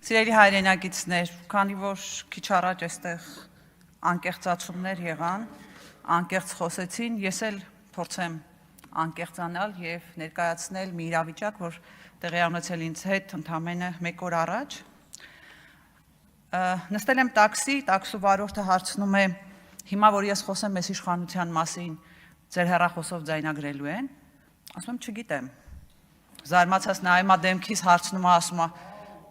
Սիրելի հայրենակիցներ, քանի որ քիչ առաջ այստեղ անկեղծացումներ եղան, անկեղծ խոսեցին, ես էլ փորձեմ անկեղծանալ եւ ներկայացնել մի իրավիճակ, որ տեղի ունեցել ինձ հետ ընդամենը 1 օր առաջ։ Նստել եմ տաքսի, տաքսու վարորդը հարցնում է, հիմա որ ես խոսեմ մեծ իշխանության մասին, ձեր հեռախոսով ձայնագրելու են։ Ասում եմ, չգիտեմ։ Զարմացած նայում եմ դեմքիս, հարցնում եմ, ասում եմ,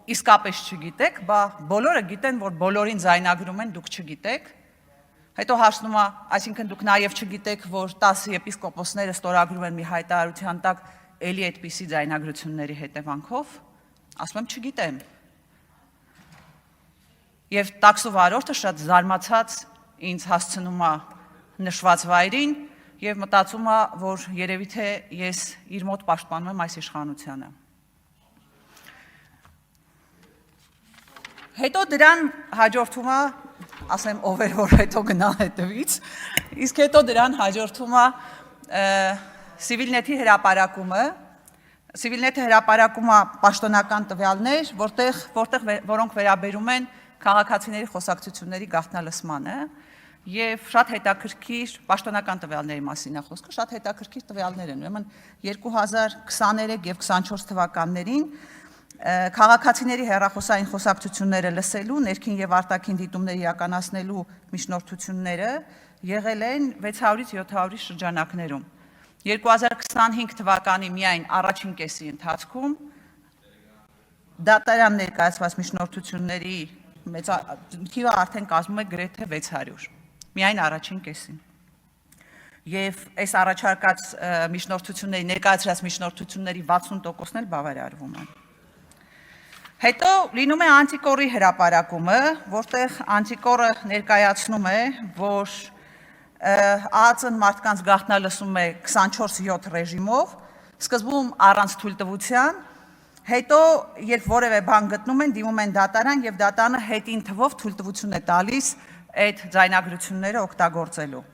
իսկապես չգիտեք, բա բոլորը գիտեն, որ բոլորին ձայնագրում են, դուք չգիտեք։ Հետո հարցնում եմ, այսինքն դուք նաև չգիտեք, որ 10 եպիսկոպոսները ստորագրում են մի հայտարարության տակ էլի այդպիսի ձայնագրությունների հետևանքով։ Ասում եմ, չգիտեմ։ Եվ տաքսու վարորդը շատ զարմացած ինձ հասցնում է նշված վայրին եւ մտածում է, որ երևի թե ես իր մոտ պաշտպանում եմ այս իշխանությանը։ Հետո դրան հաջորդում է, ասեմ ով էր որ հետո գնա հետևից, իսկ հետո դրան հաջորդում է Civilnet-ի հրապարակումը, Civilnet-ը հրապարակում է պաշտոնական տվյալներ, որոնք վերաբերում են քաղաքացիների խոսակցությունների գաղտնալսմանը եւ շատ հետաքրքիր պաշտոնական տվյալների մասին է խոսքը, շատ հետաքրքիր տվյալներ են, ուրեմն 2023 եւ 24 թվականներին քաղաքացիների հեռախոսային խոսակցությունները լսելու, ներքին եւ արտաքին դիտումներ իրականացնելու միջնորդությունները եղել են 600-ից 700-ի շրջանակներում։ 2025 թվականի միայն առաջին կեսի ընթացքում դատարան ներկայացված միջնորդությունների թիվը արդեն կազմում է գրեթե 600, միայն առաջին կեսին։ Եվ այս առաջարկած միջնորդությունների, ներկայացրած միջնորդությունների 60%-ն էլ բավարարվում են։ Հետո լինում է Անտիկորի հրապարակումը, որտեղ Անտիկորը ներկայացնում է, որ ԱԱԾ-ն մարդկանց գաղտնալսում է 24/7 ռեժիմով, սկզբում առանց թույլտվության, հետո երբ որևէ բան գտնում են, դիմում են դատարան եւ դատարանը հետին թվով թույլտվություն է տալիս այդ ձայնագրությունները օգտագործելու։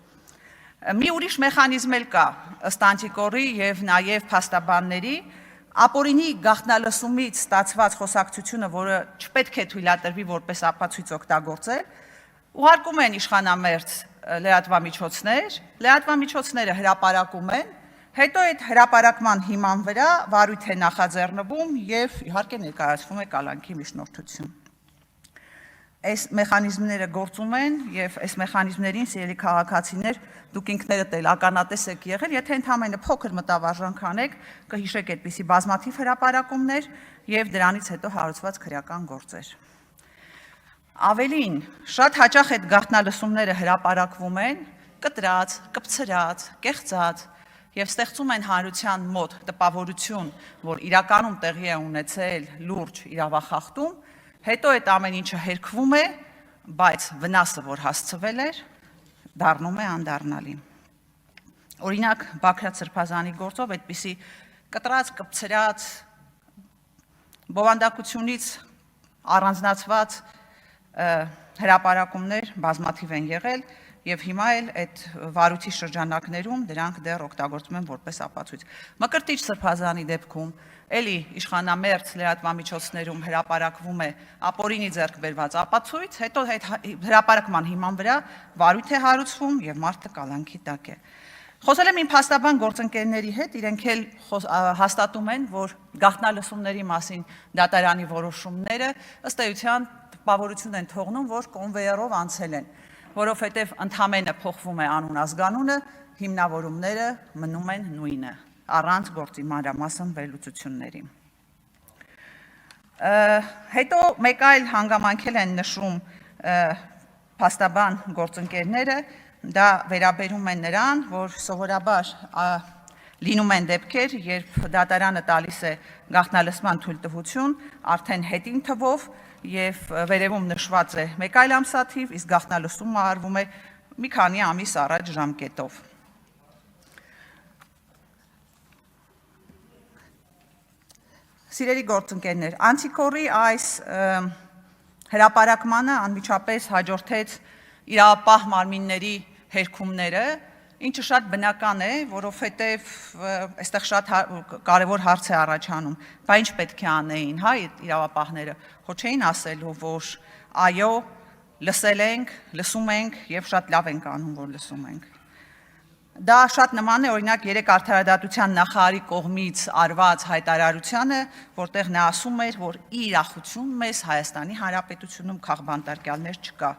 Մի ուրիշ մեխանիզմ էլ կա ըստ Անտիկորի եւ նաեւ փաստաբանների, ապօրինի գաղտնալսումից ստացված խոսակցությունը, որը չպետք է թույլատրվի որպես ապացույց օգտագործել, ուղարկում են իշխանամերձ լրատվամիջոցներ, լրատվամիջոցները հրապարակում են, հետո այդ հրապարակման հիման վրա վարույթ է նախաձեռնվում եւ իհարկե ներկայացվում է կալանքի միջնորդություն։ Այս մեխանիզմները գործում են եւ այս մեխանիզմներին սիրելի քաղաքացիներ դուք ինքներդ էլ ականատես եք եղել, եթե ընդհանրապես փոքր մտավարժանք անեք, կհիշեք այդպիսի բազմաթիվ հրապարակումներ եւ դրանից հետո հարուցված քրեական գործեր։ Ավելին, շատ հաճախ այդ գաղտնալսումները հրապարակվում են կտրած, կպցրած, կեղծած եւ ստեղծում են հանրության մոտ տպավորություն, որ իրականում տեղի է ունեցել լուրջ իրավախախտում, հետո այդ ամեն ինչը հերքվում է, բայց վնասը, որ հասցվել էր, դառնում է անդառնալի։ Օրինակ, Բաքրատ Սրբազանի գործով այդպիսի կտրած, կպցրած, բովանդակությունից առանձնացված հրապարակումներ բազմաթիվ են եղել եւ հիմա էլ այդ վարույթի շրջանակներում դրանք դեռ օգտագործվում են որպես ապացույց։ Մկրտիչ Սրբազանի դեպքում էլի իշխանամերձ լրատվամիջոցներում հրապարակվում է ապօրինի ձեռք բերված ապացույց, հետո այդ հրապարակման հիման վրա վարույթ է հարուցվում եւ մարդը կալանքի տակ է։ Խոսել եմ իմ փաստաբան գործընկերների հետ, իրենք էլ հաստատում են, որ գաղտնալսումների մասին դատարանի որոշումները ըստ էության տպավորություն են թողնում, որ կոնվեյերով անցել են, որովհետեւ ընդհանրապես փոխվում է անուն ազգանունը, հիմնավորումները մնում են նույնը, առանց գործի մանրամասն վերլուծությունների։ Հետո մեկ այլ հանգամանքել են նշում փաստաբան գործընկերները, դա վերաբերում է նրան, որ սովորաբար լինում են դեպքեր, երբ դատարանը տալիս է գաղտնալսման թույլտվություն, արդեն հետին թվով եւ վերևում նշված է մեկ այլ ամսաթիվ, իսկ գաղտնալսումը արվում է մի քանի ամիս առաջ ժամկետով։ Սիրելի գործընկերներ, Անտիկորի այս հրապարակմանը անմիջապես հաջորդեց իրավապահ մարմինների հերքումները Ինչը շատ բնական է, որովհետև այստեղ շատ կարևոր հարց է առաջանում, բա ինչ պետք է անեին, հա, իրավապահները, հո չէին ասելու, որ այո, լսել ենք, լսում ենք եւ շատ լավ ենք անում, որ լսում ենք։ Դա շատ նման է օրինակ երեք արդարադատության նախարարի կողմից արված հայտարարությանը, որտեղ նա ասում էր, որ ի իրախություն մեզ Հայաստանի Հանրապետությունում քաղբանտարկյալներ չկա։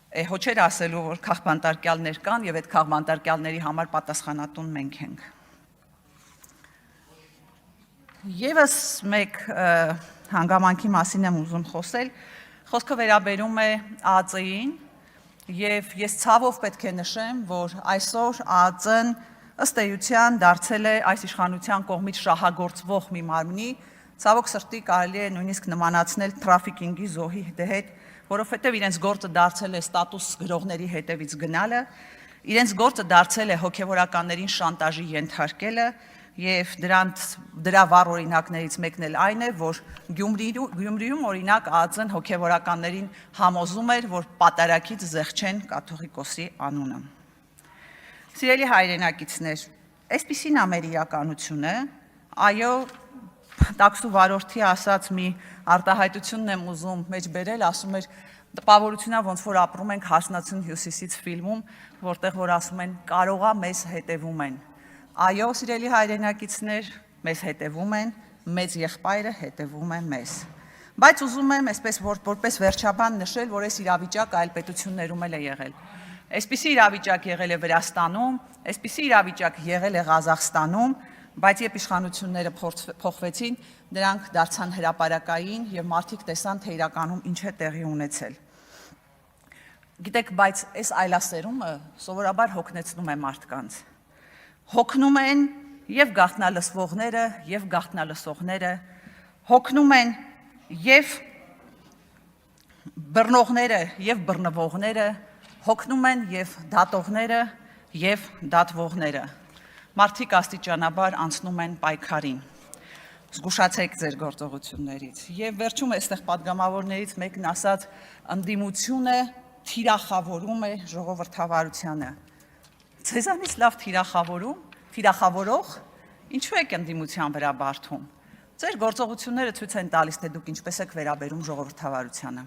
Հո չէր ասելու, որ քաղբանտարկյալներ կան եւ այդ քաղբանտարկյալների համար պատասխանատուն մենք ենք։ Եվս մեկ հանգամանքի մասին եմ ուզում խոսել, խոսքը վերաբերում է ԱԱԾ-ին եւ ես ցավով պետք է նշեմ, որ այսօր ԱԱԾ-ն ըստ էության դարձել է այս իշխանության կողմից շահագործվող մի մարմնի, ցավոք սրտի կարելի է նույնիսկ նմանացնել թրաֆիկինգի զոհի հետ, որովհետև իրենց գործը դարձել է ստատուս գրողների հետևից գնալը, իրենց գործը դարձել է հոգևորականներին շանտաժի ենթարկելը եւ դրա վառ օրինակներից մեկն էլ այն է, որ Գյումրիում օրինակ ԱԱԾ-ն հոգևորականներին համոզում էր, որ պատարագից զեղչեն կաթողիկոսի անունը։ Սիրելի հայրենակիցներ, այսպիսին է մեր իրականությունը, այո, տաքսու վարորդի ասած մի արտահայտությունն եմ ուզում մեջ բերել, ասում էր տպավորությունա ոնց որ ապրում ենք Հարսնացուն հյուսիսից ֆիլմում, որտեղ որ ասում են կարողա մեզ հետևում են։ Այո, սիրելի հայրենակիցներ, մեզ հետևում են, մեծ եղբայրը հետևում է մեզ։ Բայց ուզում եմ այսպես որպես վերջաբան նշել, որ այս իրավիճակը այլ պետություններում էլ է եղել։ Այսպիսի իրավիճակ եղել է Վրաստանում, այսպիսի իրավիճակ եղել է Ղազախստանում, բայց երբ իշխանությունները փոխվեցին, դրանք դարձան հրապարակային եւ մարդիկ տեսան, թե իրականում ինչ է տեղի ունեցել։ Գիտեք, բայց այս այլասերումը սովորաբար հոգնեցնում է մարդկանց։ Հոգնում են եւ գաղտնալսվողները, եւ գաղտնալսողները, հոգնում են եւ բռնողները, եւ բռնվողները, հոգնում են եւ դատողները, եւ դատվողները։ Մարդիկ աստիճանաբար անցնում են պայքարին։ Զգուշացեք ձեր գործողություններից։ Եվ վերջում այստեղ պատգամավորներից մեկն ասաց, ընդդիմությունը թիրախավորում է ժողովրդավարությանը։ Ձեզանից լավ թիրախավորող, ինչու եք ընդդիմության վրա բարդում։ Ձեր գործողությունները ցույց են տալիս, թե դուք ինչպես եք վերաբերում ժողովրդավարությանը։